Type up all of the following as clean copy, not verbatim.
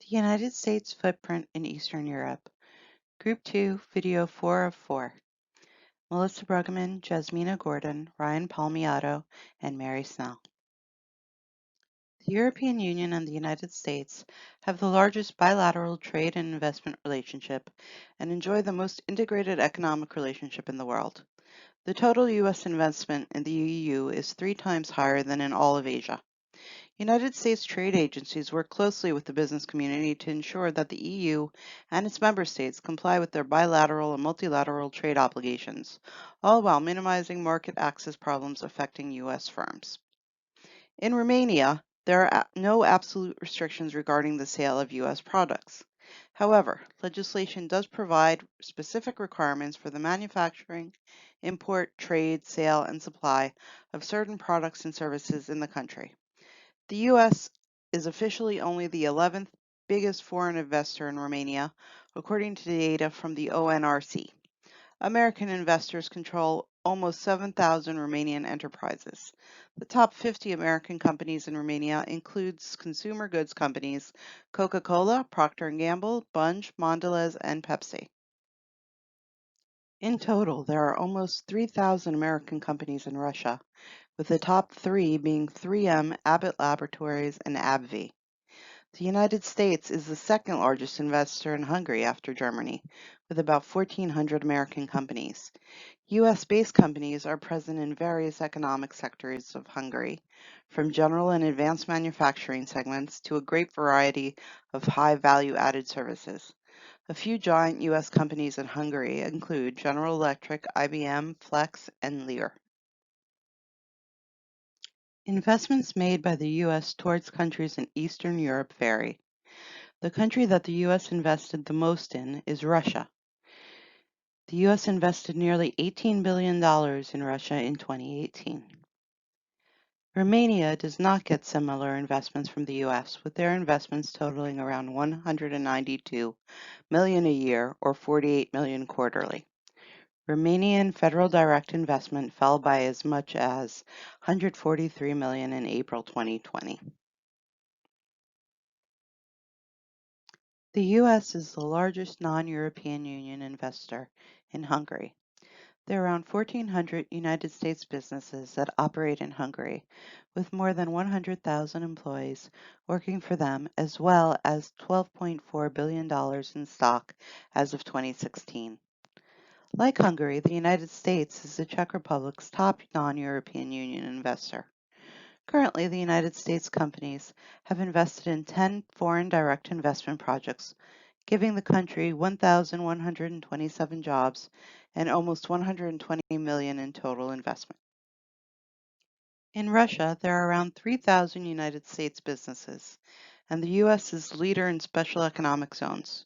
The United States footprint in Eastern Europe. Group 2, Video 4 of 4. Melissa Bruggeman, Jasmina Gordon, Ryan Palmiato, and Mary Snell. The European Union and the United States have the largest bilateral trade and investment relationship and enjoy the most integrated economic relationship in the world. The total U.S. investment in the EU is 3 times higher than in all of Asia. United States trade agencies work closely with the business community to ensure that the EU and its member states comply with their bilateral and multilateral trade obligations, all while minimizing market access problems affecting U.S. firms. In Romania, there are no absolute restrictions regarding the sale of U.S. products. However, legislation does provide specific requirements for the manufacturing, import, trade, sale, and supply of certain products and services in the country. The U.S. is officially only the 11th biggest foreign investor in Romania, according to data from the ONRC. American investors control almost 7,000 Romanian enterprises. The top 50 American companies in Romania includes consumer goods companies Coca-Cola, Procter & Gamble, Bunge, Mondelez, and Pepsi. In total, there are almost 3,000 American companies in Russia, with the top 3 being 3M, Abbott Laboratories, and AbbVie. The United States is the second largest investor in Hungary after Germany, with about 1,400 American companies. U.S.-based companies are present in various economic sectors of Hungary, from general and advanced manufacturing segments to a great variety of high value-added services. A few giant U.S. companies in Hungary include General Electric, IBM, Flex, and Lear. Investments made by the U.S. towards countries in Eastern Europe vary. The country that the U.S. invested the most in is Russia. The U.S. invested nearly $18 billion in Russia in 2018. Romania does not get similar investments from the U.S., with their investments totaling around $192 million a year or $48 million quarterly. Romanian federal direct investment fell by as much as $143 million in April 2020. The U.S. is the largest non-European Union investor in Hungary. There are around 1,400 United States businesses that operate in Hungary, with more than 100,000 employees working for them, as well as $12.4 billion in stock as of 2016. Like Hungary, the United States is the Czech Republic's top non-European Union investor. Currently, the United States companies have invested in 10 foreign direct investment projects, giving the country 1,127 jobs and almost $120 million in total investment. In Russia, there are around 3,000 United States businesses, and the U.S. is leader in special economic zones.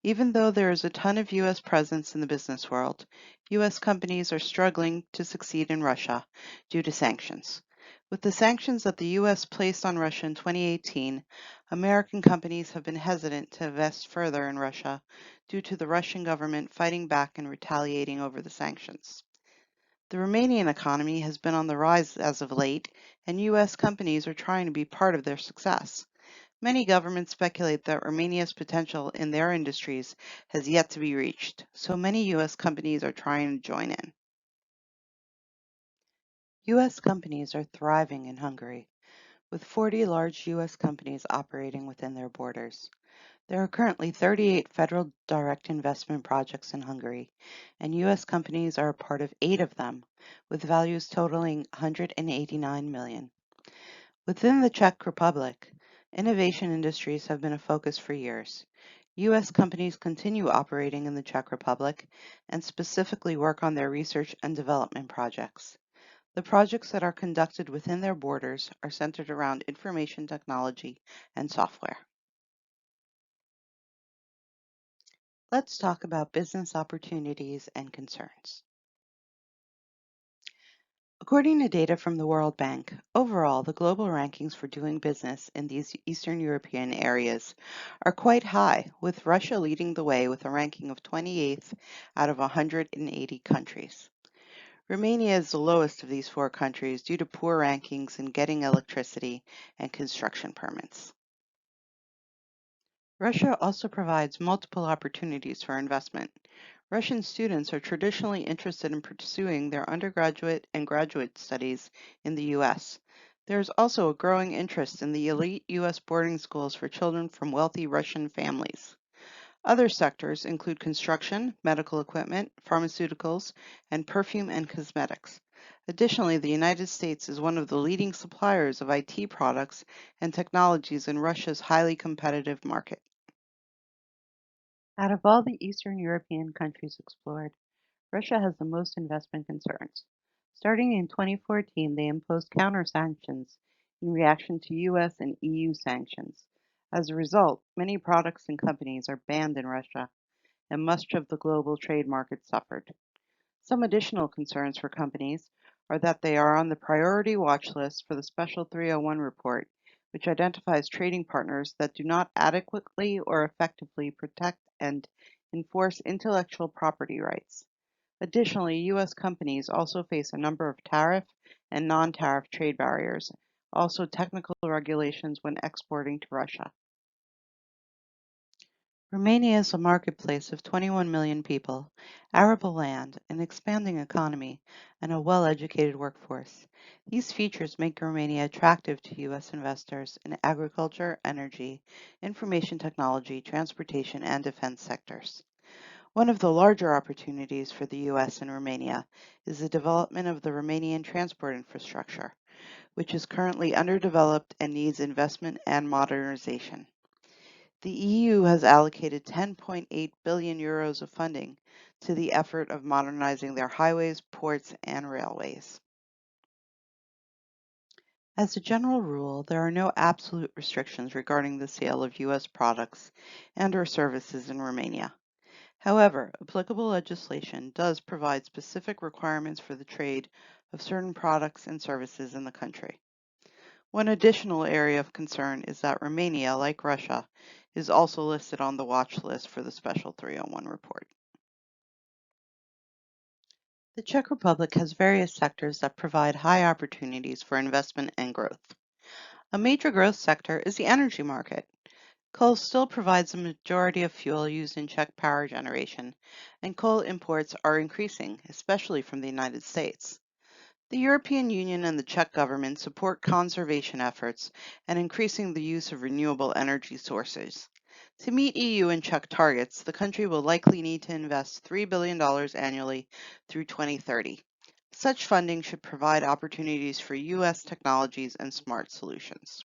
Even though there is a ton of U.S. presence in the business world, U.S. companies are struggling to succeed in Russia due to sanctions. With the sanctions that the U.S. placed on Russia in 2018, American companies have been hesitant to invest further in Russia due to the Russian government fighting back and retaliating over the sanctions. The Romanian economy has been on the rise as of late, and U.S. companies are trying to be part of their success. Many governments speculate that Romania's potential in their industries has yet to be reached, so many U.S. companies are trying to join in. U.S. companies are thriving in Hungary, with 40 large U.S. companies operating within their borders. There are currently 38 federal direct investment projects in Hungary, and U.S. companies are a part of 8 of them, with values totaling $189 million. Within the Czech Republic, innovation industries have been a focus for years. U.S. companies continue operating in the Czech Republic and specifically work on their research and development projects. The projects that are conducted within their borders are centered around information technology and software. Let's talk about business opportunities and concerns. According to data from the World Bank, overall, the global rankings for doing business in these Eastern European areas are quite high, with Russia leading the way with a ranking of 28th out of 180 countries. Romania is the lowest of these 4 countries due to poor rankings in getting electricity and construction permits. Russia also provides multiple opportunities for investment. Russian students are traditionally interested in pursuing their undergraduate and graduate studies in the U.S. There is also a growing interest in the elite U.S. boarding schools for children from wealthy Russian families. Other sectors include construction, medical equipment, pharmaceuticals, and perfume and cosmetics. Additionally, the United States is one of the leading suppliers of IT products and technologies in Russia's highly competitive market. Out of all the Eastern European countries explored, Russia has the most investment concerns. Starting in 2014, they imposed counter-sanctions in reaction to US and EU sanctions. As a result, many products and companies are banned in Russia, and much of the global trade market suffered. Some additional concerns for companies are that they are on the priority watch list for the Special 301 report, which identifies trading partners that do not adequately or effectively protect and enforce intellectual property rights. Additionally, U.S. companies also face a number of tariff and non-tariff trade barriers, also technical regulations when exporting to Russia. Romania is a marketplace of 21 million people, arable land, an expanding economy, and a well-educated workforce. These features make Romania attractive to U.S. investors in agriculture, energy, information technology, transportation, and defense sectors. One of the larger opportunities for the U.S. in Romania is the development of the Romanian transport infrastructure, which is currently underdeveloped and needs investment and modernization. The EU has allocated 10.8 billion euros of funding to the effort of modernizing their highways, ports, and railways. As a general rule, there are no absolute restrictions regarding the sale of U.S. products and/or services in Romania. However, applicable legislation does provide specific requirements for the trade of certain products and services in the country. One additional area of concern is that Romania, like Russia, is also listed on the watch list for the Special 301 report. The Czech Republic has various sectors that provide high opportunities for investment and growth. A major growth sector is the energy market. Coal still provides the majority of fuel used in Czech power generation, and coal imports are increasing, especially from the United States. The European Union and the Czech government support conservation efforts and increasing the use of renewable energy sources. To meet EU and Czech targets, the country will likely need to invest $3 billion annually through 2030. Such funding should provide opportunities for U.S. technologies and smart solutions.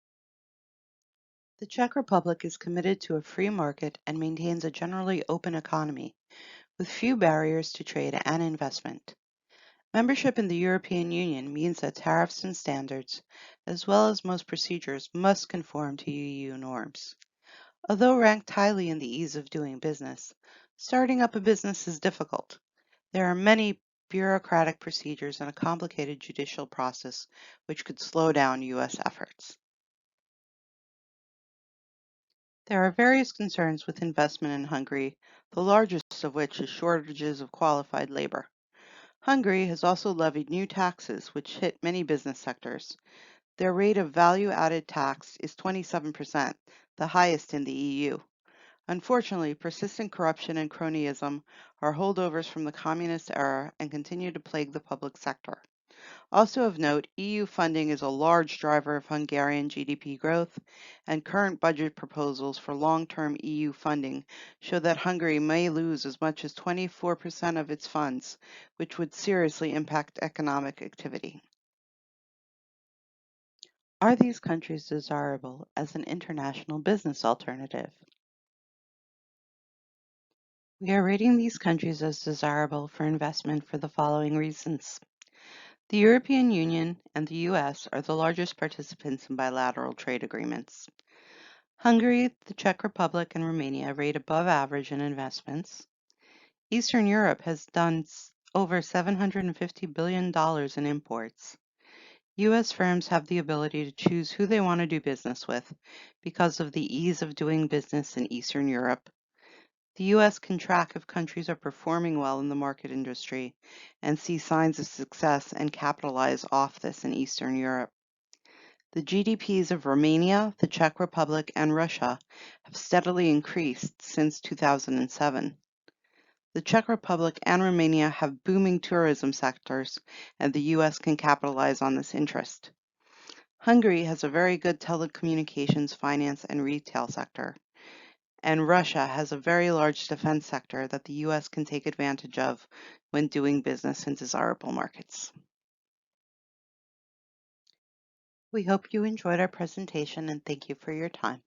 The Czech Republic is committed to a free market and maintains a generally open economy, with few barriers to trade and investment. Membership in the European Union means that tariffs and standards, as well as most procedures, must conform to EU norms. Although ranked highly in the ease of doing business, starting up a business is difficult. There are many bureaucratic procedures and a complicated judicial process which could slow down U.S. efforts. There are various concerns with investment in Hungary, the largest of which is shortages of qualified labor. Hungary has also levied new taxes which hit many business sectors. Their rate of value-added tax is 27%, the highest in the EU. Unfortunately, persistent corruption and cronyism are holdovers from the communist era and continue to plague the public sector. Also of note, EU funding is a large driver of Hungarian GDP growth, and current budget proposals for long-term EU funding show that Hungary may lose as much as 24% of its funds, which would seriously impact economic activity. Are these countries desirable as an international business alternative? We are rating these countries as desirable for investment for the following reasons. The European Union and the US are the largest participants in bilateral trade agreements. Hungary, the Czech Republic, and Romania rate above average in investments. Eastern Europe has done over $750 billion in imports. US firms have the ability to choose who they want to do business with because of the ease of doing business in Eastern Europe. The U.S. can track if countries are performing well in the market industry and see signs of success and capitalize off this in Eastern Europe. The GDPs of Romania, the Czech Republic, and Russia have steadily increased since 2007. The Czech Republic and Romania have booming tourism sectors, and the US can capitalize on this interest. Hungary has a very good telecommunications, finance, and retail sector, and Russia has a very large defense sector that the US can take advantage of when doing business in desirable markets. We hope you enjoyed our presentation and thank you for your time.